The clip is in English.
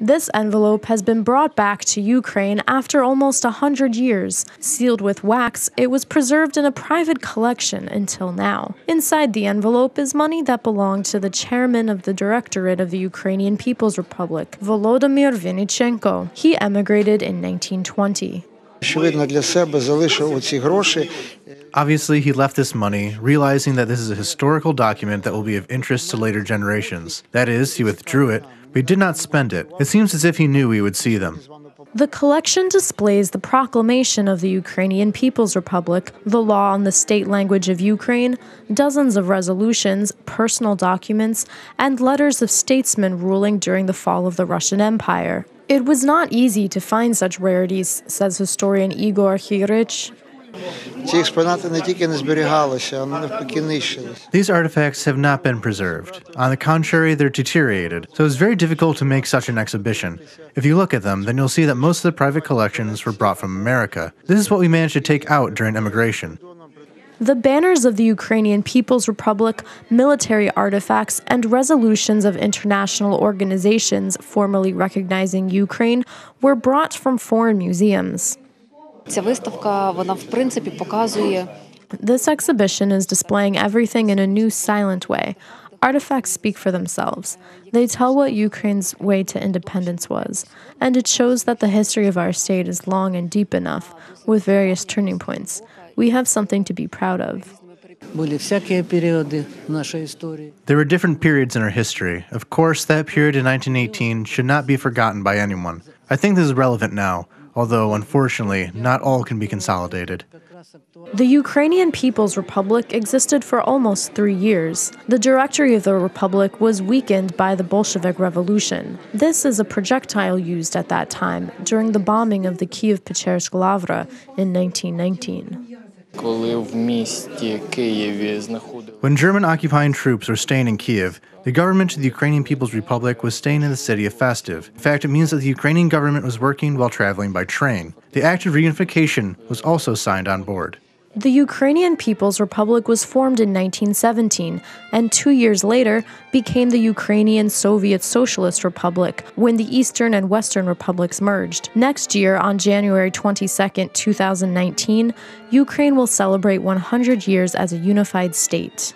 This envelope has been brought back to Ukraine after almost 100 years. Sealed with wax, it was preserved in a private collection until now. Inside the envelope is money that belonged to the chairman of the Directorate of the Ukrainian People's Republic, Volodymyr Vynnychenko. He emigrated in 1920. Obviously, he left this money, realizing that this is a historical document that will be of interest to later generations. That is, he withdrew it, but he did not spend it. It seems as if he knew we would see them. The collection displays the proclamation of the Ukrainian People's Republic, the law on the state language of Ukraine, dozens of resolutions, personal documents, and letters of statesmen ruling during the fall of the Russian Empire. It was not easy to find such rarities, says historian Igor Hyrich. These artifacts have not been preserved. On the contrary, they're deteriorated, so it's very difficult to make such an exhibition. If you look at them, then you'll see that most of the private collections were brought from America. This is what we managed to take out during emigration. The banners of the Ukrainian People's Republic, military artifacts, and resolutions of international organizations formally recognizing Ukraine were brought from foreign museums. This exhibition is displaying everything in a new silent way. Artifacts speak for themselves. They tell what Ukraine's way to independence was, and it shows that the history of our state is long and deep enough, with various turning points. We have something to be proud of. There were different periods in our history. Of course, that period in 1918 should not be forgotten by anyone. I think this is relevant now, although, unfortunately, not all can be consolidated. The Ukrainian People's Republic existed for almost 3 years. The directory of the republic was weakened by the Bolshevik Revolution. This is a projectile used at that time during the bombing of the Kyiv-Pechersk Lavra in 1919. When German occupying troops were staying in Kiev, the government of the Ukrainian People's Republic was staying in the city of Fastiv. In fact, it means that the Ukrainian government was working while traveling by train. The Act of Reunification was also signed on board. The Ukrainian People's Republic was formed in 1917 and 2 years later became the Ukrainian Soviet Socialist Republic when the Eastern and Western republics merged. Next year, on January 22, 2019, Ukraine will celebrate 100 years as a unified state.